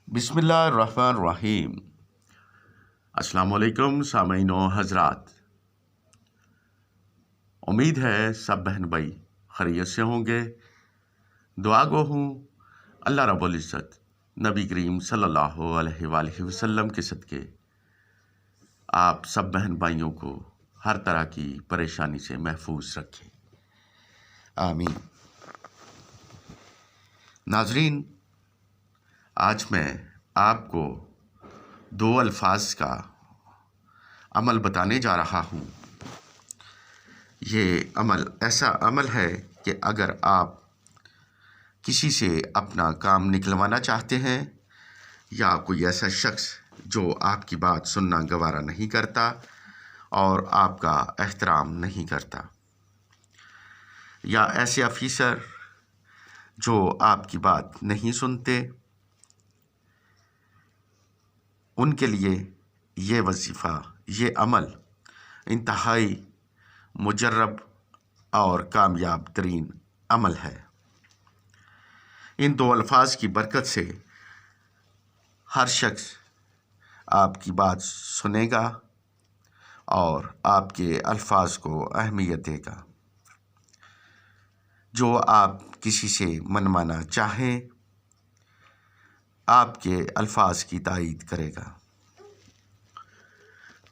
بسم اللہ الرحمن الرحیم۔ السلام علیکم سامعین و حضرات، امید ہے سب بہن بھائی خیریت سے ہوں گے۔ دعا گو ہوں اللہ رب العزت نبی کریم صلی اللہ علیہ وآلہ وسلم کے صدقے آپ سب بہن بھائیوں کو ہر طرح کی پریشانی سے محفوظ رکھے، آمین۔ ناظرین، آج میں آپ کو 2 الفاظ کا عمل بتانے جا رہا ہوں۔ یہ عمل ایسا عمل ہے کہ اگر آپ کسی سے اپنا کام نکلوانا چاہتے ہیں یا کوئی ایسا شخص جو آپ کی بات سننا گوارا نہیں کرتا اور آپ کا احترام نہیں کرتا، یا ایسے آفیسر جو آپ کی بات نہیں سنتے، ان کے لیے یہ وظیفہ، یہ عمل انتہائی مجرب اور کامیاب ترین عمل ہے۔ ان 2 الفاظ کی برکت سے ہر شخص آپ کی بات سنے گا اور آپ کے الفاظ کو اہمیت دے گا۔ جو آپ کسی سے منوانا چاہیں، آپ کے الفاظ کی تائید کرے گا۔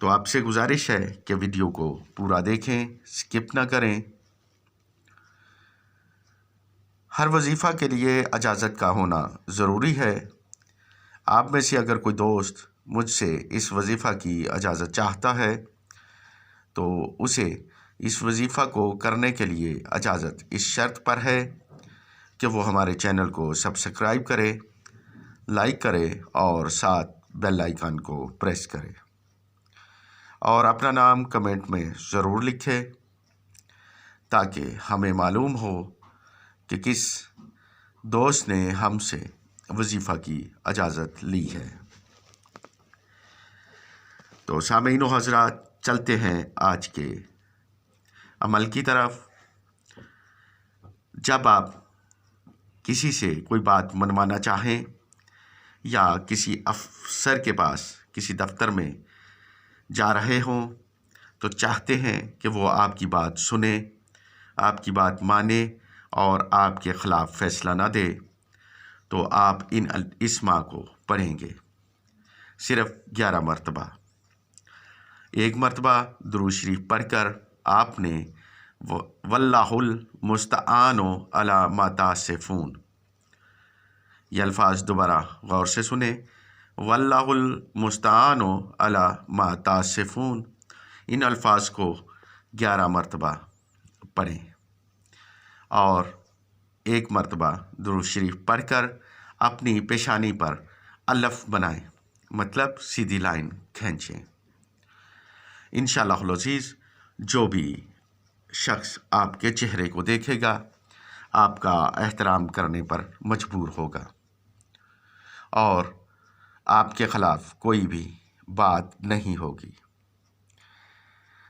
تو آپ سے گزارش ہے کہ ویڈیو کو پورا دیکھیں، سکپ نہ کریں۔ ہر وظیفہ کے لیے اجازت کا ہونا ضروری ہے۔ آپ میں سے اگر کوئی دوست مجھ سے اس وظیفہ کی اجازت چاہتا ہے تو اسے اس وظیفہ کو کرنے کے لیے اجازت اس شرط پر ہے کہ وہ ہمارے چینل کو سبسکرائب کرے، لائک کرے اور ساتھ بیل آئیکن کو پریس کرے، اور اپنا نام کمنٹ میں ضرور لکھے تاکہ ہمیں معلوم ہو کہ کس دوست نے ہم سے وظیفہ کی اجازت لی ہے۔ تو سامعین و حضرات، چلتے ہیں آج کے عمل کی طرف۔ جب آپ کسی سے کوئی بات منوانا چاہیں یا کسی افسر کے پاس کسی دفتر میں جا رہے ہوں تو چاہتے ہیں کہ وہ آپ کی بات سنے، آپ کی بات مانے اور آپ کے خلاف فیصلہ نہ دے، تو آپ ان اسما کو پڑھیں گے صرف 11 مرتبہ۔ 1 مرتبہ درود شریف پڑھ کر آپ نے واللہ المستعان علی ما تصفون، یہ الفاظ دوبارہ غور سے سنیں، واللہ المستعان علی ما تصفون، ان الفاظ کو 11 مرتبہ پڑھیں اور 1 مرتبہ درود شریف پڑھ کر اپنی پیشانی پر الف بنائیں، مطلب سیدھی لائن کھینچیں۔ انشاءاللہ العزیز جو بھی شخص آپ کے چہرے کو دیکھے گا آپ کا احترام کرنے پر مجبور ہوگا اور آپ کے خلاف کوئی بھی بات نہیں ہوگی۔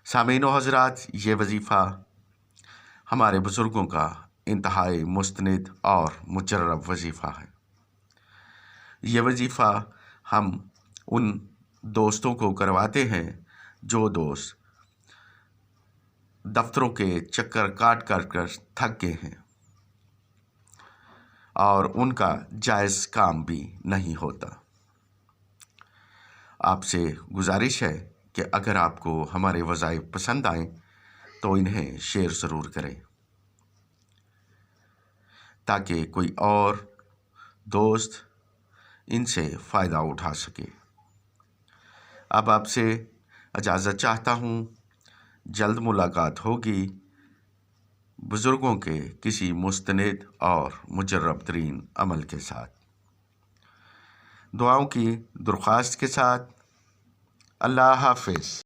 سامعین و حضرات، یہ وظیفہ ہمارے بزرگوں کا انتہائی مستند اور مجرب وظیفہ ہے۔ یہ وظیفہ ہم ان دوستوں کو کرواتے ہیں جو دوست دفتروں کے چکر کاٹ کر تھک گئے ہیں اور ان کا جائز کام بھی نہیں ہوتا۔ آپ سے گزارش ہے کہ اگر آپ کو ہمارے وظائف پسند آئیں تو انہیں شیئر ضرور کریں تاکہ کوئی اور دوست ان سے فائدہ اٹھا سکے۔ اب آپ سے اجازت چاہتا ہوں، جلد ملاقات ہوگی بزرگوں کے کسی مستند اور مجرب ترین عمل کے ساتھ۔ دعاؤں کی درخواست کے ساتھ، اللہ حافظ۔